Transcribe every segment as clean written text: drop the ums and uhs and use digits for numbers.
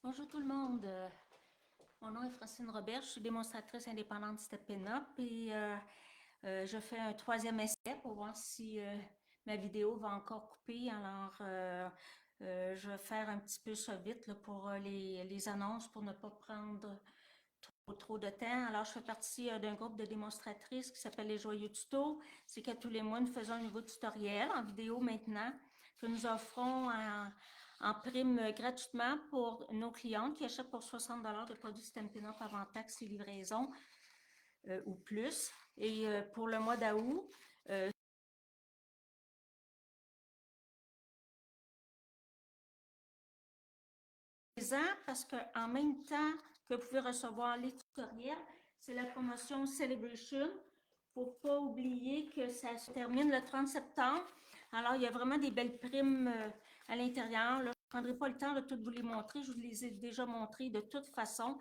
Bonjour tout le monde. Mon nom est Francine Robert. Je suis démonstratrice indépendante Step Up et je fais un troisième essai pour voir si ma vidéo va encore couper. Alors, je vais faire un petit peu ça vite là, pour les annonces pour ne pas prendre trop de temps. Alors, je fais partie d'un groupe de démonstratrices qui s'appelle les Joyeux Tutos. C'est qu'à tous les mois, nous faisons un nouveau tutoriel en vidéo maintenant que nous offrons en prime gratuitement pour nos clients qui achètent pour 60 de produits Stampin' Up avant taxes et livraison ou plus. Et pour le mois d'août, parce qu'en même temps que vous pouvez recevoir les tutoriels, c'est la promotion Celebration. Il ne faut pas oublier que ça se termine le 30 septembre. Alors, il y a vraiment des belles primes à l'intérieur. Je ne prendrai pas le temps de toutes vous les montrer. Je vous les ai déjà montrées de toute façon.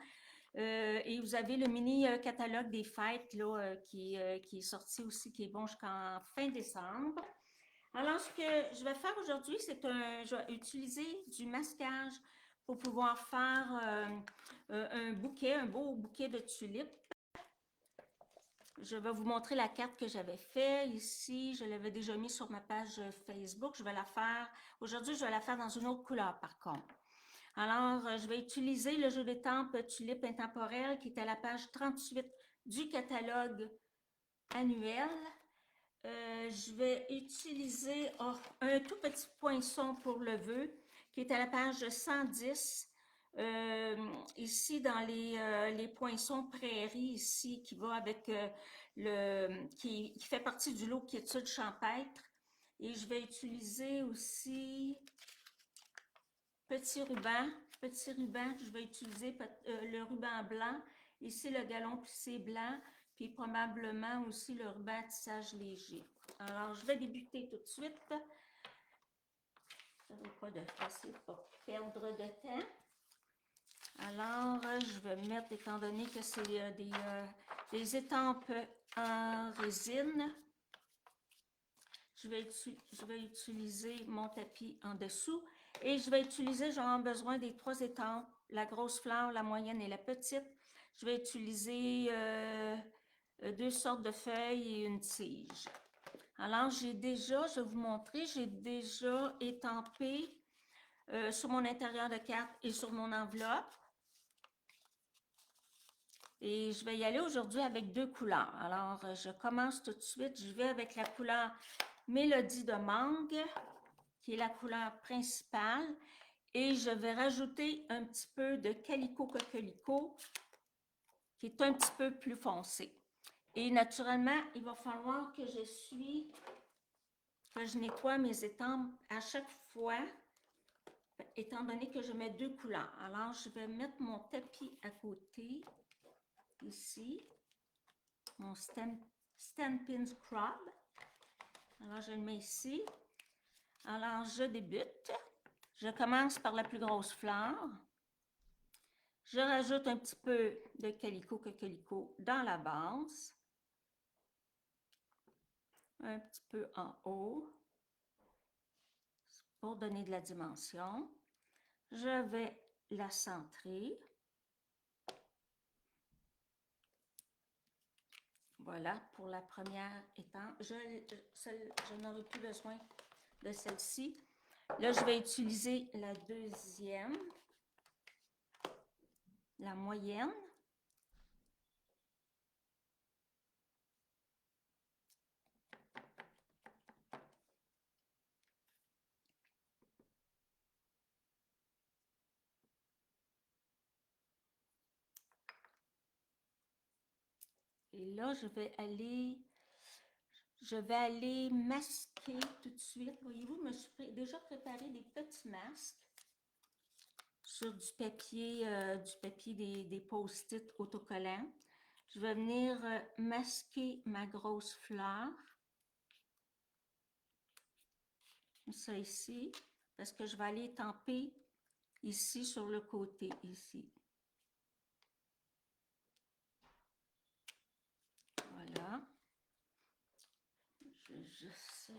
Et vous avez le mini catalogue des fêtes là, qui est sorti aussi, qui est bon jusqu'en fin décembre. Alors, ce que je vais faire aujourd'hui, je vais utiliser du masquage pour pouvoir faire un bouquet, un beau bouquet de tulipes. Je vais vous montrer la carte que j'avais faite ici. Je l'avais déjà mis sur ma page Facebook. Je vais la faire, aujourd'hui, je vais la faire dans une autre couleur par contre. Alors, je vais utiliser le jeu d'étampes Tulipe intemporelle qui est à la page 38 du catalogue annuel. Je vais utiliser un tout petit poinçon pour le vœu qui est à la page 110. Ici, dans les poinçons prairies, ici, qui va avec qui fait partie du lot qui est étude champêtre. Et je vais utiliser aussi petit ruban. Petit ruban, je vais utiliser le ruban blanc. Ici, le galon plissé blanc. Puis probablement aussi le ruban à tissage léger. Alors, je vais débuter tout de suite. Ça ne va pas de passer pour perdre de temps. Alors, je vais mettre, étant donné que c'est des étampes en résine, je vais utiliser mon tapis en dessous et je vais utiliser, j'aurai besoin des trois étampes, la grosse fleur, la moyenne et la petite. Je vais utiliser deux sortes de feuilles et une tige. Alors, je vais vous montrer, j'ai déjà étampé sur mon intérieur de carte et sur mon enveloppe. Et je vais y aller aujourd'hui avec deux couleurs. Alors, je commence tout de suite. Je vais avec la couleur Mélodie de mangue, qui est la couleur principale. Et je vais rajouter un petit peu de Calico Coquelicot, qui est un petit peu plus foncé. Et naturellement, il va falloir que je nettoie mes étampes à chaque fois, étant donné que je mets deux couleurs. Alors, je vais mettre mon tapis à côté, ici, mon Stampin' Scrub. Alors, je le mets ici. Alors, je débute. Je commence par la plus grosse fleur. Je rajoute un petit peu de Calico Coquelicot dans la base. Un petit peu en haut pour donner de la dimension. Je vais la centrer. Voilà pour la première étampe. Je n'aurai plus besoin de celle-ci. Là, je vais utiliser la deuxième, la moyenne. Et là, je vais aller masquer tout de suite. Voyez-vous, je me suis déjà préparé des petits masques sur du papier des post-it autocollants. Je vais venir masquer ma grosse fleur. Ça ici, parce que je vais aller tamper ici sur le côté, ici. Voilà. Je vais juste...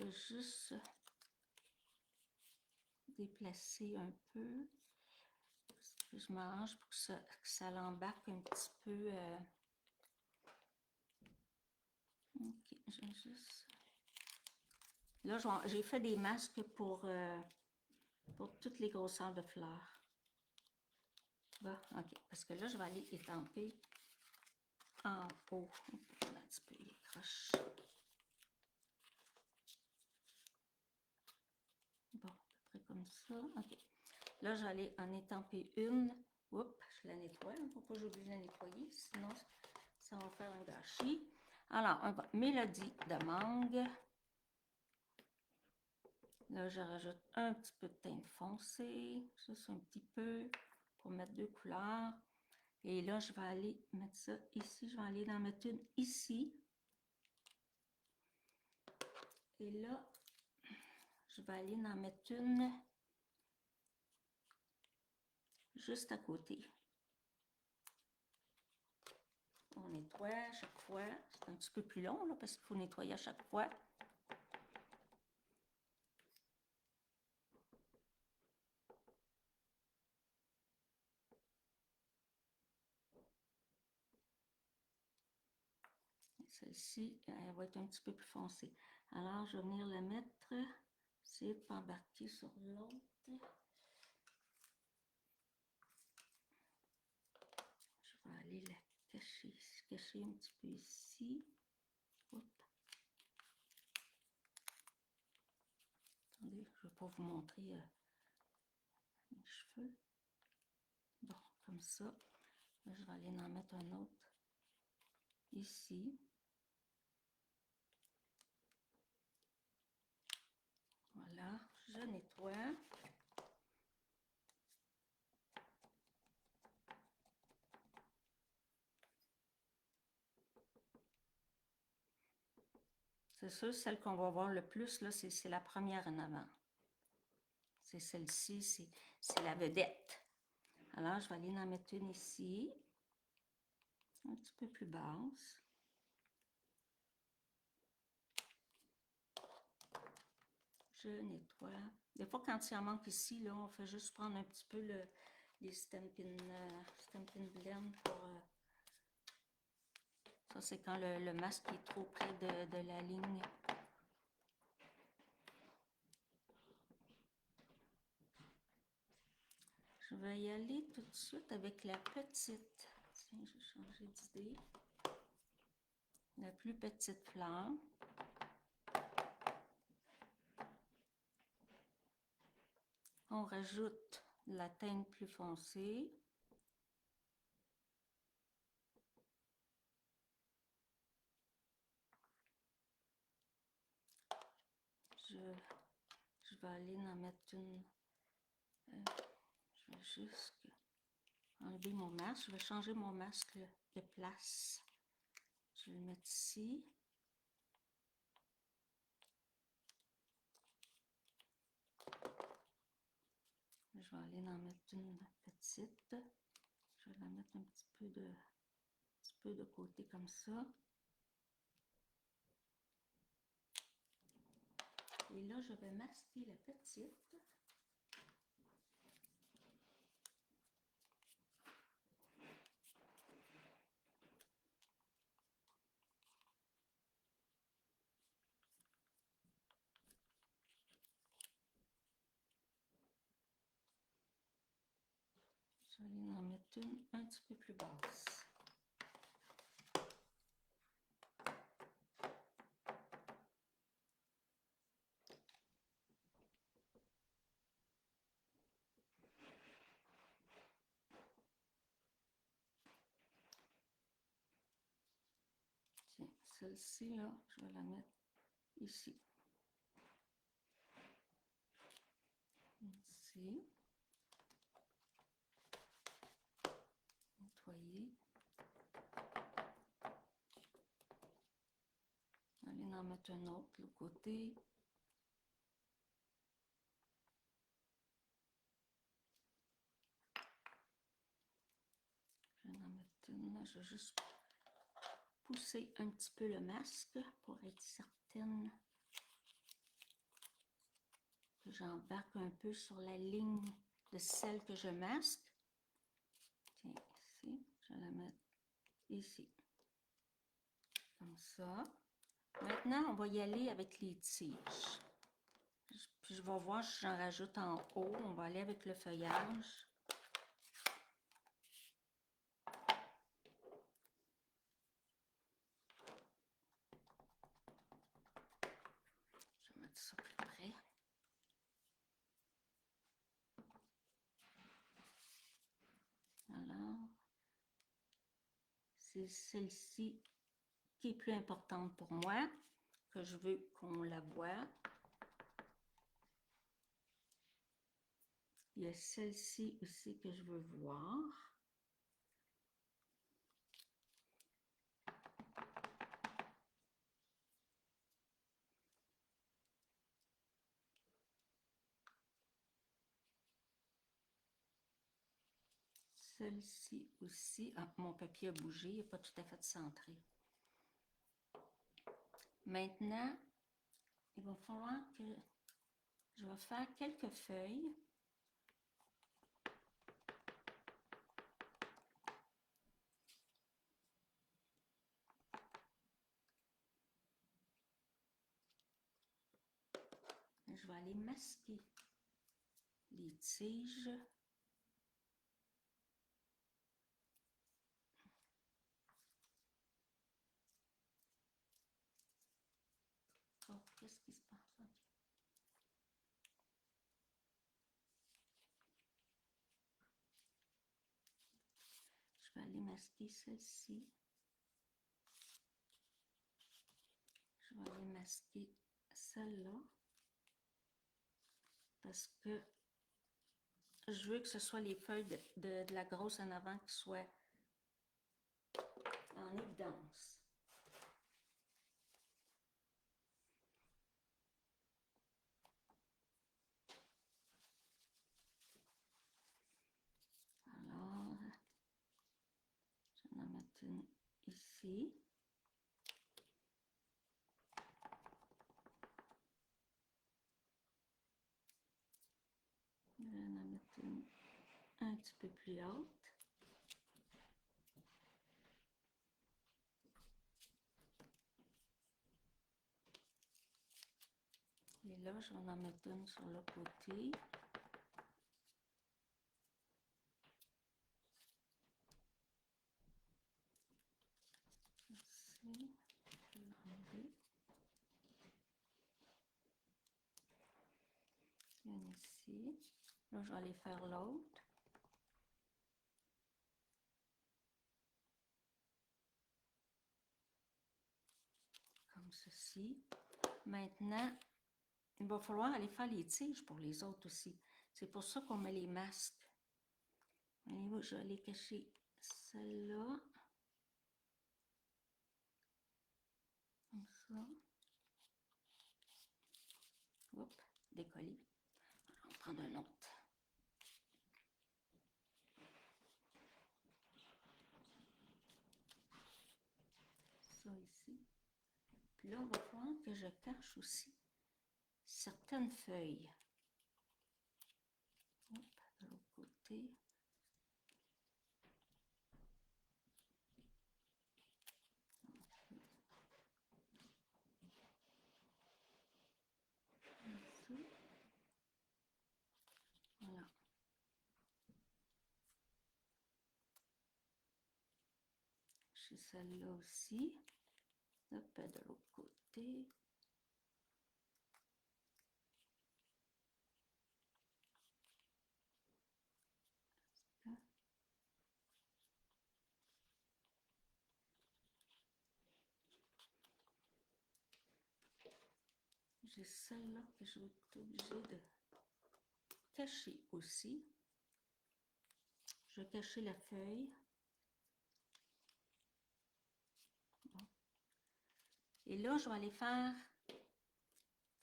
je vais juste déplacer un peu. Je m'arrange pour que ça l'embarque un petit peu. Ok, je vais juste... Là, j'ai fait des masques pour toutes les grosseurs de fleurs. Bon, ok, parce que là, je vais aller étamper en haut. Un petit peu, il croche. Bon, à peu près comme ça. Ok. Là, je vais aller en étamper une. Oups, je la nettoie. Il ne faut pas que j'oublie de la nettoyer, sinon ça va faire un gâchis. Alors, on va Mélodie de mangue. Là, je rajoute un petit peu de teinte foncée, juste un petit peu, pour mettre deux couleurs. Et là, je vais aller mettre ça ici. Je vais aller en mettre une ici. Et là, je vais aller en mettre une juste à côté. On nettoie à chaque fois. C'est un petit peu plus long, là, parce qu'il faut nettoyer à chaque fois. Celle-ci, elle va être un petit peu plus foncée. Alors, je vais venir la mettre, essayer de ne pas embarquer sur l'autre. Je vais aller la cacher un petit peu ici. Hop. Attendez, je ne vais pas vous montrer mes cheveux. Bon, comme ça. Là, je vais aller en mettre un autre ici. Voilà, je nettoie. C'est sûr, celle qu'on va voir le plus, là, c'est la première en avant. C'est celle-ci, c'est la vedette. Alors, je vais aller en mettre une ici, un petit peu plus basse. Je nettoie. Des fois, quand il en manque ici, là, on fait juste prendre un petit peu les Stampin' Blend pour... ça, c'est quand le masque est trop près de la ligne. Je vais y aller tout de suite avec la petite. Tiens, je vais changer d'idée. La plus petite fleur. On rajoute la teinte plus foncée. Je vais aller en mettre une... je vais juste enlever mon masque. Je vais changer mon masque de place. Je vais le mettre ici. Je vais aller en mettre une petite. Je vais la mettre un petit peu de côté comme ça. Et là, je vais masquer la petite. Je vais aller en mettre une un petit peu plus basse. Tiens, celle-ci, là, je vais la mettre ici. Ici. Nettoyer. Aller en mettre un autre de l'autre côté. Je vais en mettre une. Je vais juste pousser un petit peu le masque pour être certaine que j'embarque un peu sur la ligne de celle que je masque. Tiens, ici, je vais la mettre ici. Comme ça. Maintenant, on va y aller avec les tiges. Puis je vais voir si j'en rajoute en haut. On va aller avec le feuillage. Je vais mettre ça plus près. Alors, c'est celle-ci qui est plus importante pour moi, que je veux qu'on la voie. Il y a celle-ci aussi que je veux voir. Celle-ci aussi. Ah, mon papier a bougé, il n'est pas tout à fait centré. Maintenant, il va falloir que je vais faire quelques feuilles. Je vais aller masquer les tiges. Oh, qu'est-ce qui se passe? Okay. Je vais aller masquer celle-ci. Je vais aller masquer celle-là. Parce que je veux que ce soit les feuilles de la grosse en avant qui soient en évidence. Alors, je vais en mettre une ici. Je vais en mettre une un petit peu plus haute. Et là, je vais en mettre une sur le côté. Ici, je vais l'enlever. Une ici. Là, je vais aller faire l'autre. Comme ceci. Maintenant, il va falloir aller faire les tiges pour les autres aussi. C'est pour ça qu'on met les masques. Voyez-vous, je vais aller cacher celle-là. Comme ça. Hop, décoller. On va prendre un autre. Ça ici. Puis là, on va voir que je cache aussi certaines feuilles. Hop, de l'autre côté. Ici. Voilà. J'ai celle-là aussi. Hop, de l'autre côté. J'ai celle-là que je vais être obligée de cacher aussi. Je vais cacher la feuille. Bon. Et là, je vais aller faire... Il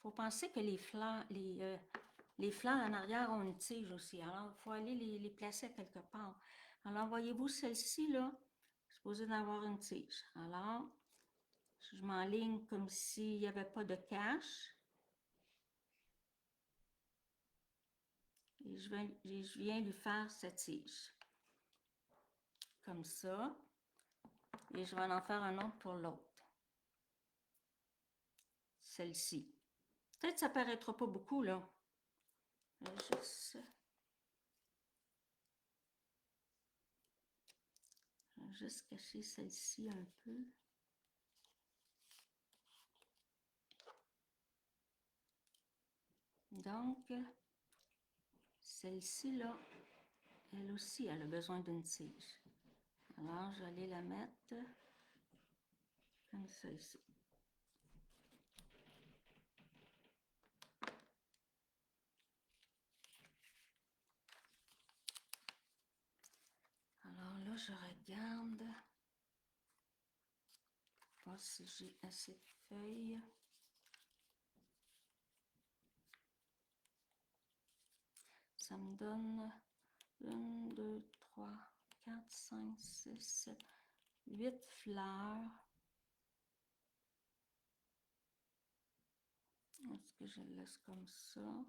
faut penser que les flancs, les flancs en arrière ont une tige aussi. Alors, il faut aller les placer quelque part. Alors, voyez-vous, celle-ci, là, supposée d'avoir une tige. Alors, je m'enligne comme s'il n'y avait pas de cache. Et je viens lui faire cette tige. Comme ça. Et je vais en faire un autre pour l'autre. Celle-ci. Peut-être que ça ne paraîtra pas beaucoup, là. Je vais juste cacher celle-ci un peu. Donc, celle-ci, là, elle aussi, elle a besoin d'une tige. Alors, je vais aller la mettre comme ça ici. Alors là, je regarde. Voir si j'ai assez de feuilles. Ça me donne 1, 2, 3, 4, 5, 6, 7, 8 fleurs. Est-ce que je le laisse comme ça?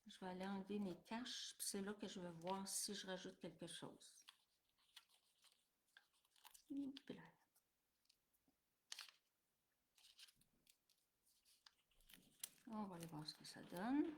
Je vais aller enlever mes caches, puis c'est là que je vais voir si je rajoute quelque chose. On va aller voir ce que ça donne.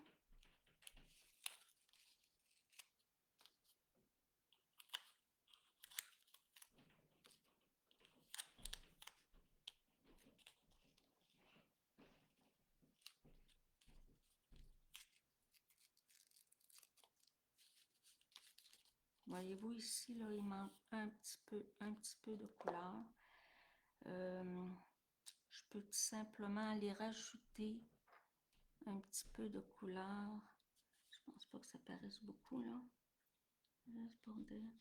Voyez-vous ici, là, il manque un petit peu de couleur. Je peux tout simplement aller rajouter un petit peu de couleur. Je pense pas que ça paraisse beaucoup, là. Juste pour dire.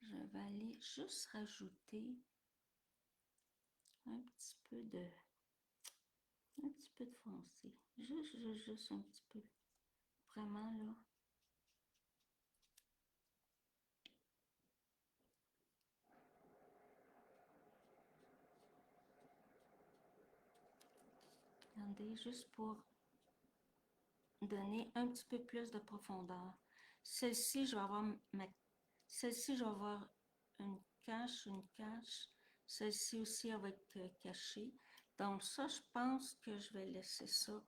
Je vais aller juste rajouter un petit peu de foncé. Juste un petit peu. Vraiment, là. Regardez, juste pour donner un petit peu plus de profondeur. Celle-ci, je vais avoir celle-ci, je vais avoir une cache. Celle-ci aussi, elle va être cachée. Donc ça, je pense que je vais laisser ça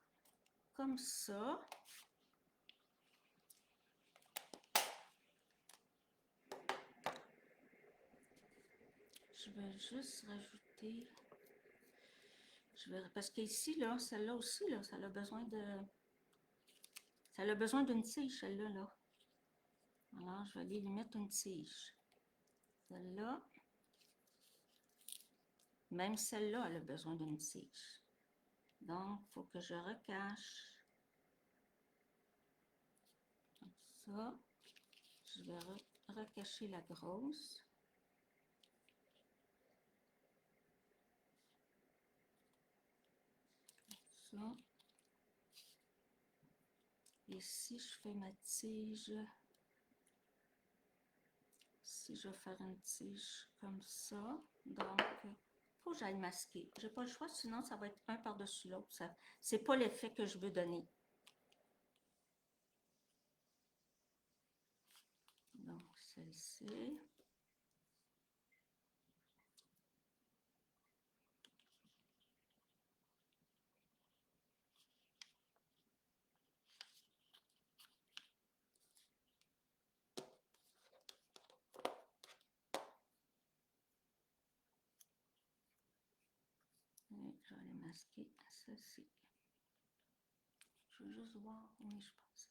comme ça. Je vais juste rajouter... parce qu'ici, là, celle-là aussi, là, ça a besoin d'une tige, celle-là, là. Alors, je vais aller lui mettre une tige. Celle-là. Même celle-là, elle a besoin d'une tige. Donc, il faut que je recache. Comme ça. Je vais recacher la grosse. Comme ça. Et si je fais ma tige, si je vais faire une tige comme ça, donc, il faut que j'aille masquer. Je n'ai pas le choix, sinon ça va être un par-dessus l'autre. C'est pas l'effet que je veux donner. Donc, celle-ci. Et je vais aller masquer celle-ci. Je veux juste voir, oui, je pense.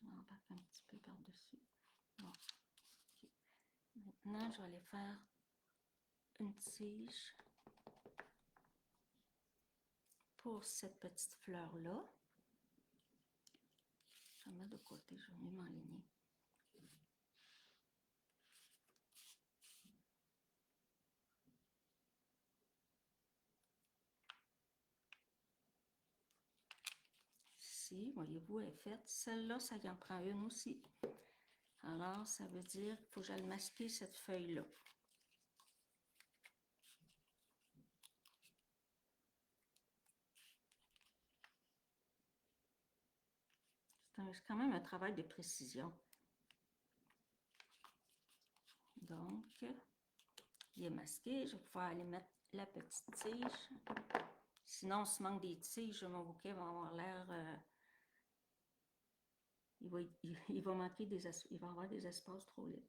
On embarque un petit peu par-dessus. Bon. Okay. Maintenant, je vais aller faire une tige pour cette petite fleur-là. Je vais mettre de côté, je vais mieux m'enligner. ici, voyez-vous, elle est faite. Celle-là, ça y en prend une aussi. Alors, ça veut dire qu'il faut que j'aille masquer cette feuille-là. C'est quand même un travail de précision. Donc, il est masqué. Je vais pouvoir aller mettre la petite tige. Sinon, s'il manque des tiges, mon bouquet va avoir l'air... il va manquer il va avoir des espaces trop libres.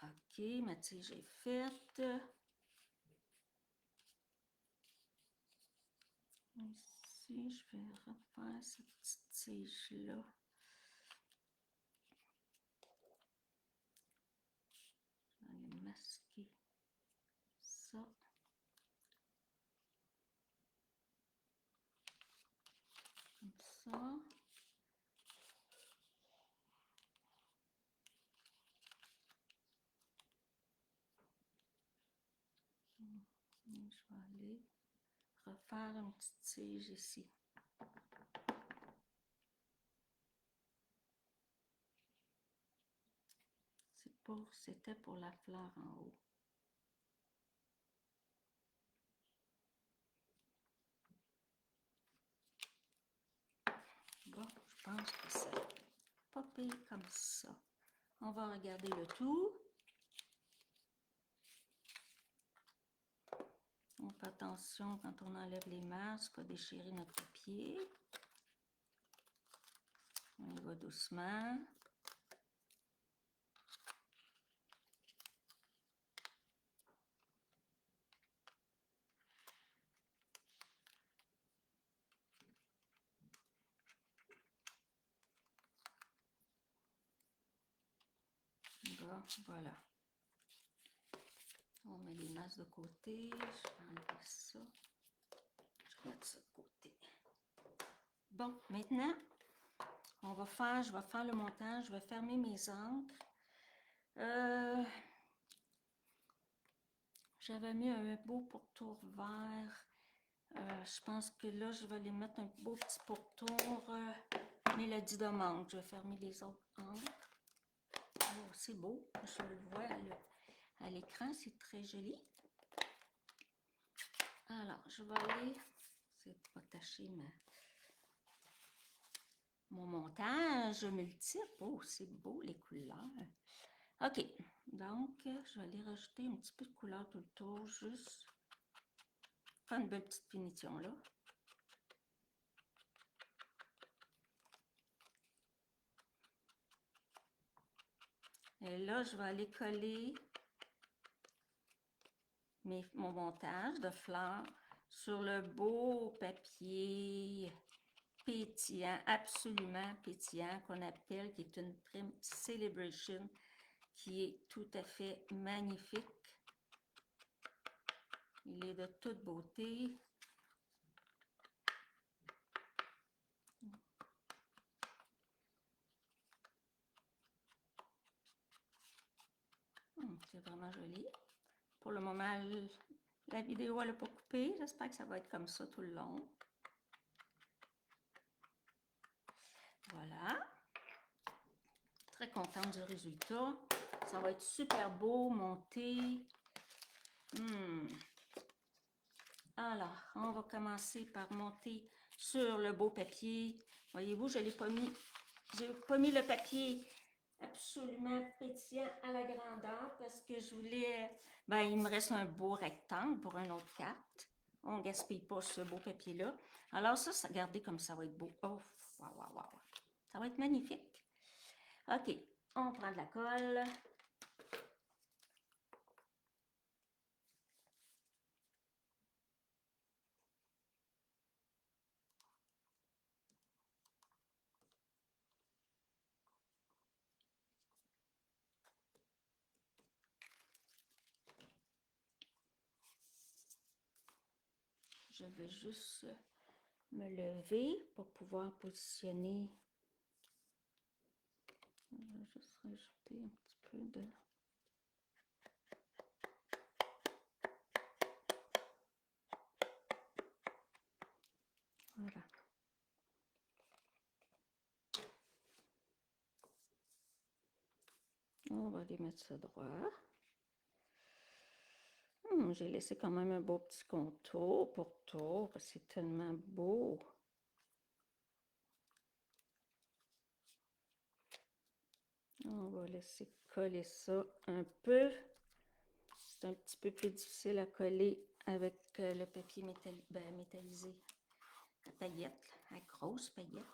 OK, ma tige est faite. Ici, je vais refaire cette petite tige-là. Je vais aller masquer ça. Comme ça. Et je vais aller refaire une petite tige ici. C'était pour la fleur en haut. Bon, je pense que c'est pas pire comme ça. On va regarder le tout. On fait attention quand on enlève les masques, pas déchirer notre papier. On y va doucement. Bon, voilà. On met les masques de côté. Je vais enlever ça. Je vais mettre ça de côté. Bon, maintenant, je vais faire le montage. Je vais fermer mes encres. J'avais mis un beau pourtour vert. Je pense que là, je vais aller mettre un beau petit pourtour Mélodie de mangue. Je vais fermer les autres encres. Oh, c'est beau. Je le vois à l'écran. C'est très joli. Alors, je vais aller... C'est pas taché, mais... Mon montage multiple. Oh, c'est beau, les couleurs. OK. Donc, je vais aller rajouter un petit peu de couleur tout le tour, juste faire une belle petite finition, là. Et là, je vais aller coller mon montage de fleurs sur le beau papier pétillant, absolument pétillant, qu'on appelle, qui est une Trim Celebration, qui est tout à fait magnifique. Il est de toute beauté. C'est vraiment joli. Pour le moment, la vidéo elle n'a pas coupé. J'espère que ça va être comme ça tout le long. Voilà. Très contente du résultat. Ça va être super beau, monté. Alors, on va commencer par monter sur le beau papier. Voyez-vous, je n'ai pas mis, j'ai pas mis le papier absolument pétillant à la grandeur parce que je voulais, il me reste un beau rectangle pour une autre carte. On ne gaspille pas ce beau papier-là. Alors ça, regardez comme ça va être beau. Oh, waouh. Ça va être magnifique. OK, on prend de la colle. Je vais juste me lever pour pouvoir positionner. Je vais juste rajouter un petit peu de... Voilà. va aller mettre ça droit. J'ai laissé quand même un beau petit contour pour tour. C'est tellement beau. On va laisser coller ça un peu. C'est un petit peu plus difficile à coller avec le papier métallisé. La paillette, la grosse paillette.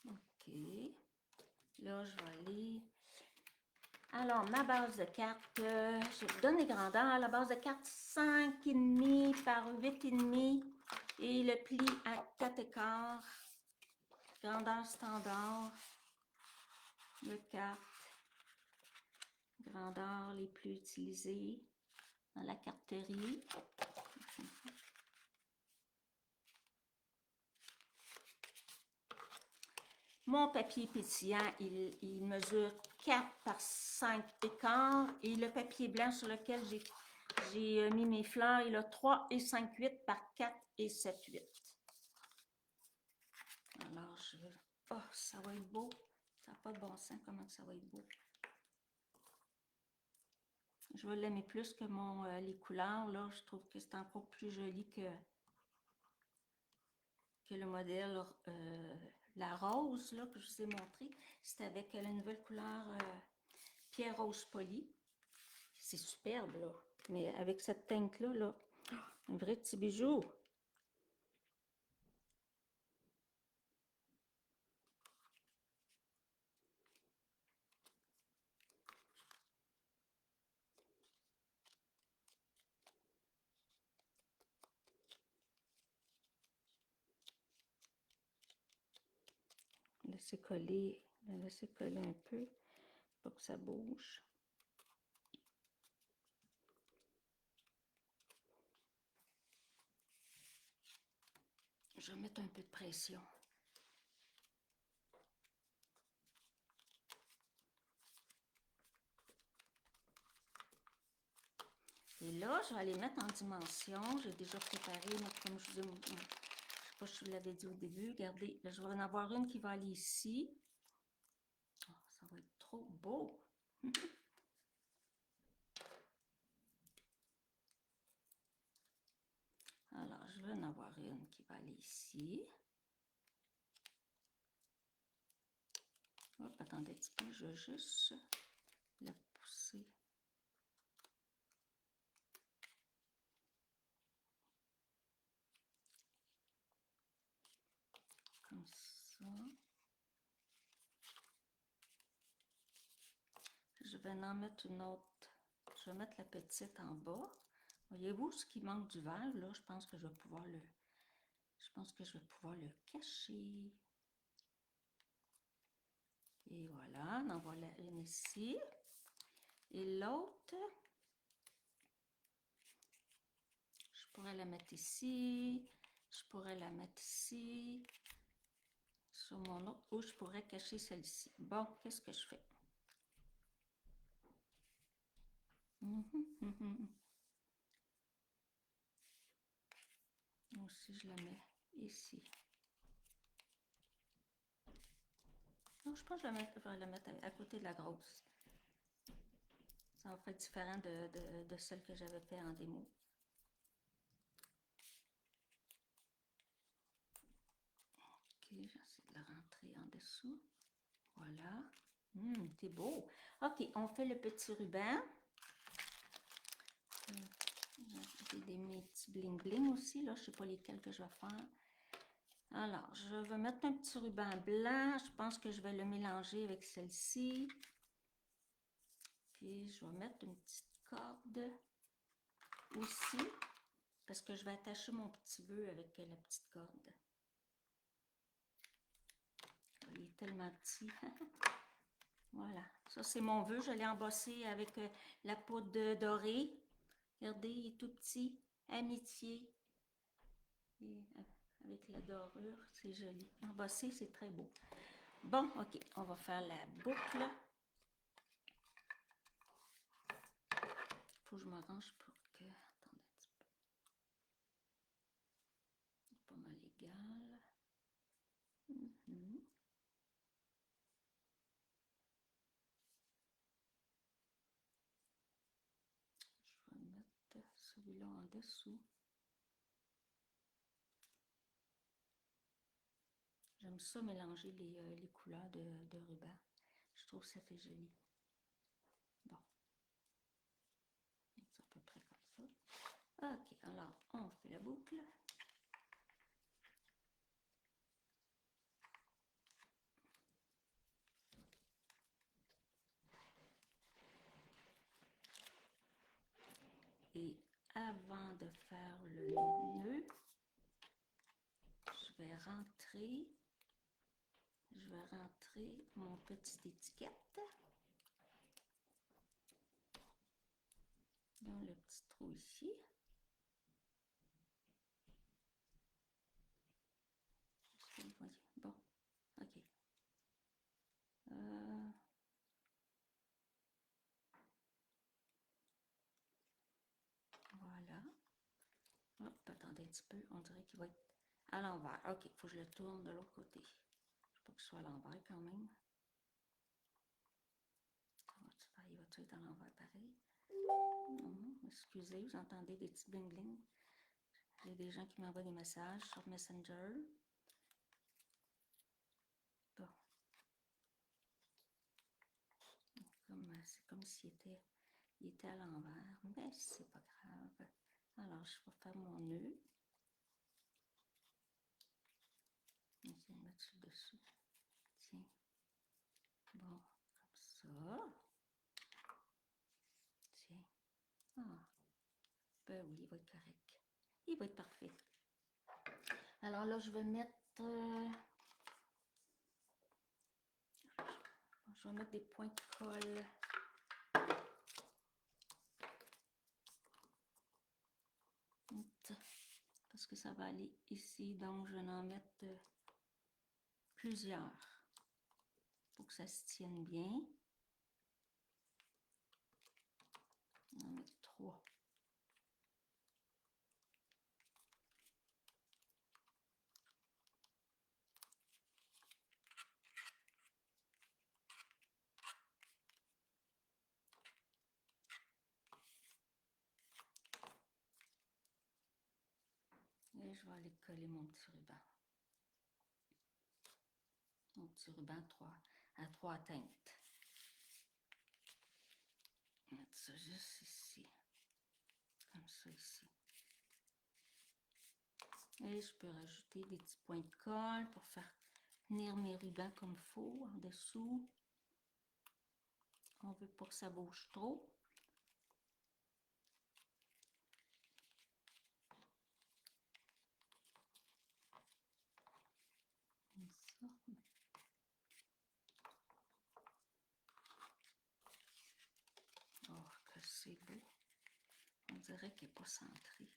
OK. Là, je vais aller... Alors, ma base de carte, je vous donne les grandeurs. La base de carte, 5,5 par 8,5 et le pli à 4 écarts. Grandeur standard. Le carte. Grandeur les plus utilisées dans la carterie. Mon papier pétillant, il mesure 4 par 5 écarts et le papier blanc sur lequel j'ai mis mes fleurs, il a 3 et 5,8 par 4 et 7,8. Alors, oh, ça va être beau. Ça n'a pas de bon sens comment ça va être beau. Je vais l'aimer plus que les couleurs. Là, je trouve que c'est encore plus joli que le modèle la rose là, que je vous ai montré. C'est avec la nouvelle couleur pierre rose polie. C'est superbe, là. Mais avec cette teinte-là, là, un vrai petit bijou. Laisser coller un peu pour que ça bouge. Je vais mettre un peu de pression. Et là, je vais aller mettre en dimension. J'ai déjà préparé, comme je vous ai montré. Je ne sais pas si je vous l'avais dit au début. Regardez, là, je vais en avoir une qui va aller ici. Oh, ça va être trop beau. Alors, je vais en avoir une qui va aller ici. Hop, attendez un petit peu, je vais juste la pousser. Comme ça. Je vais en mettre une autre. Je vais mettre la petite en bas. Voyez-vous ce qui manque du vert? Là, je pense que je vais pouvoir le cacher. Et voilà, on en voilà une ici. Et l'autre, je pourrais la mettre ici. Je pourrais la mettre ici. Sur mon autre, ou je pourrais cacher celle-ci. Bon, qu'est-ce que je fais? Aussi, je la mets ici. Non, je pense que je vais la mettre à côté de la grosse. Ça va faire différent de celle que j'avais fait en démo. Ok, j'essaie de la rentrer en dessous. Voilà. C'est beau. Ok, on fait le petit ruban. J'ai mes petits bling bling aussi, là. Je ne sais pas lesquels que je vais faire. Alors, je vais mettre un petit ruban blanc. Je pense que je vais le mélanger avec celle-ci. Puis, je vais mettre une petite corde aussi. Parce que je vais attacher mon petit bœuf avec la petite corde. Il est tellement petit. Voilà. Ça, c'est mon vœu. Je l'ai embossé avec la poudre dorée. Regardez, il est tout petit. Amitié. Et avec la dorure, c'est joli. Embossé, c'est très beau. Bon, ok. On va faire la boucle. Faut que je m'arrange pour que... Attendez un petit peu. Pas mal égal. celui-là en dessous. J'aime ça mélanger les couleurs de ruban. Je trouve que ça fait joli. Bon. C'est à peu près comme ça. Ok, alors on fait la boucle. Et avant de faire le nœud, je vais rentrer mon petite étiquette dans le petit trou ici. Bon, ok. Voilà. Hop, attendez un petit peu, on dirait qu'il va être à l'envers. Ok, il faut que je le tourne de l'autre côté. Je ne veux pas qu'il soit à l'envers quand même. Il va être à l'envers pareil? Excusez, vous entendez des petits bling-bling. J'ai des gens qui m'envoient des messages sur Messenger. Bon. C'est comme s'il était à l'envers, mais c'est pas grave. Alors, je vais faire mon nœud. Je vais mettre ça dessus. Tiens. Bon, comme ça. Tiens. Ah. Ben oui, il va être correct. Il va être parfait. Alors là, je vais mettre... je vais mettre des points de colle. Parce que ça va aller ici, donc je vais en mettre plusieurs pour que ça se tienne bien. On va en mettre 3. Et je vais aller coller mon petit ruban. Mon petit ruban à 3 teintes. Mettre ça juste ici. Comme ça ici. Et je peux rajouter des petits points de colle pour faire tenir mes rubans comme il faut en dessous. On veut pas que ça bouge trop. Comme ça. Oh, que c'est beau. On dirait qu'il n'est pas centré.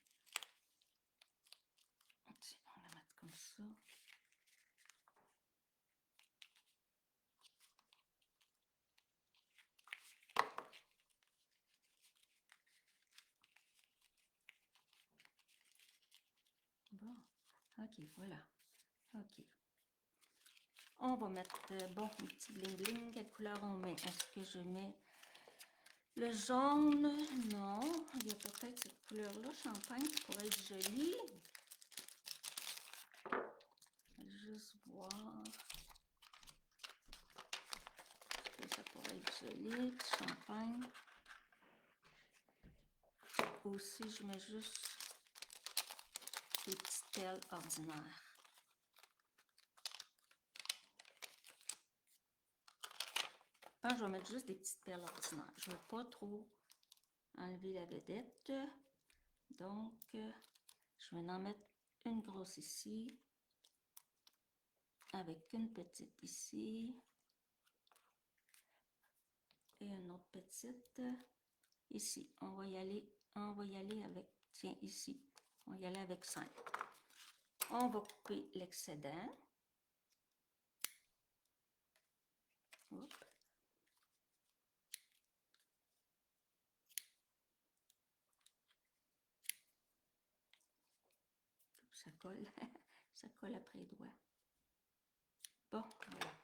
Tiens, on va la mettre comme ça. Bon, ok, voilà. Ok. On va mettre, bon, un petit bling-bling. Quelle couleur on met? Est-ce que je mets le jaune? Non. Il y a peut-être cette couleur-là, champagne, qui pourrait être jolie. Je vais juste voir. Est-ce que ça pourrait être joli? Champagne. Aussi, je mets juste des petites perles ordinaires. Je pense que je vais mettre juste des petites perles ordinaires. Je ne veux pas trop enlever la vedette. Donc, je vais en mettre une grosse ici, avec une petite ici, et une autre petite ici. On va y aller avec, tiens, ici. On va y aller avec 5. On va couper l'excédent. Ça colle, ça colle après les doigts. Bon, voilà.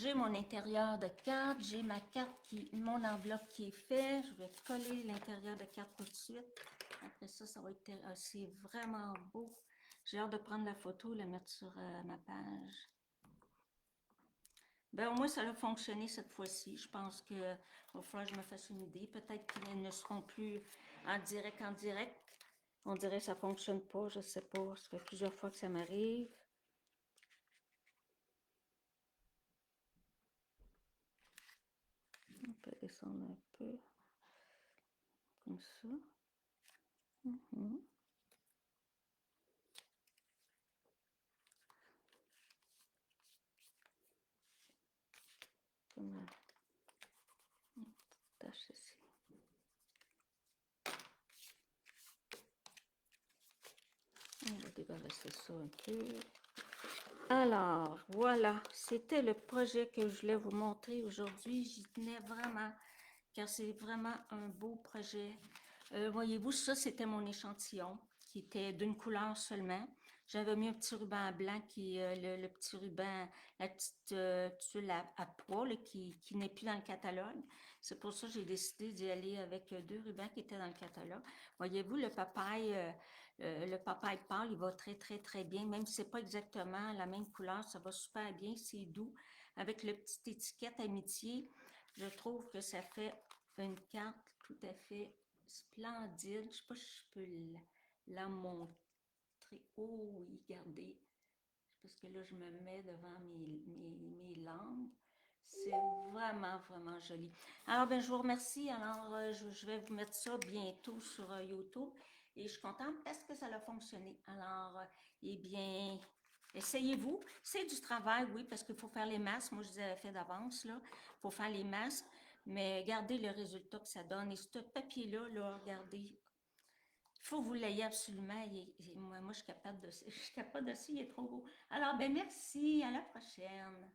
J'ai mon intérieur de carte, j'ai ma carte mon enveloppe qui est faite. Je vais coller l'intérieur de carte tout de suite. Après ça, ça va être, c'est vraiment beau. J'ai hâte de prendre la photo et la mettre sur ma page. Ben, au moins, ça a fonctionné cette fois-ci. Je pense qu'il va falloir que je me fasse une idée. Peut-être qu'ils ne seront plus en direct. On dirait que ça ne fonctionne pas, je ne sais pas. Ça fait plusieurs fois que ça m'arrive. On peut descendre un peu. Comme ça. Comme une petite tache ici. On va débarrasser ça un peu. Alors, voilà, c'était le projet que je voulais vous montrer aujourd'hui. J'y tenais vraiment, car c'est vraiment un beau projet. Voyez-vous, ça, c'était mon échantillon, qui était d'une couleur seulement. J'avais mis un petit ruban blanc, le petit ruban, la petite tuile à pois, là, qui n'est plus dans le catalogue. C'est pour ça que j'ai décidé d'y aller avec deux rubans qui étaient dans le catalogue. Voyez-vous, le papaye pâle, il va très, très, très bien. Même si c'est pas exactement la même couleur, ça va super bien. C'est doux. Avec le petit étiquette amitié, je trouve que ça fait une carte tout à fait splendide. Je ne sais pas si je peux la montrer. Oh oui, regardez. Parce que là, je me mets devant mes lampes. C'est vraiment, vraiment joli. Alors, ben, je vous remercie. Alors, je vais vous mettre ça bientôt sur YouTube. Et je suis contente parce que ça a fonctionné. Alors, eh bien, essayez-vous. C'est du travail, oui, parce qu'il faut faire les masques. Moi, je les avais fait d'avance, là. Il faut faire les masques. Mais regardez le résultat que ça donne. Et ce papier-là, là, regardez. Il faut que vous l'ayez absolument. Moi, je suis capable de ça. Je suis capable de ça. Il est trop beau. Alors, ben merci. À la prochaine.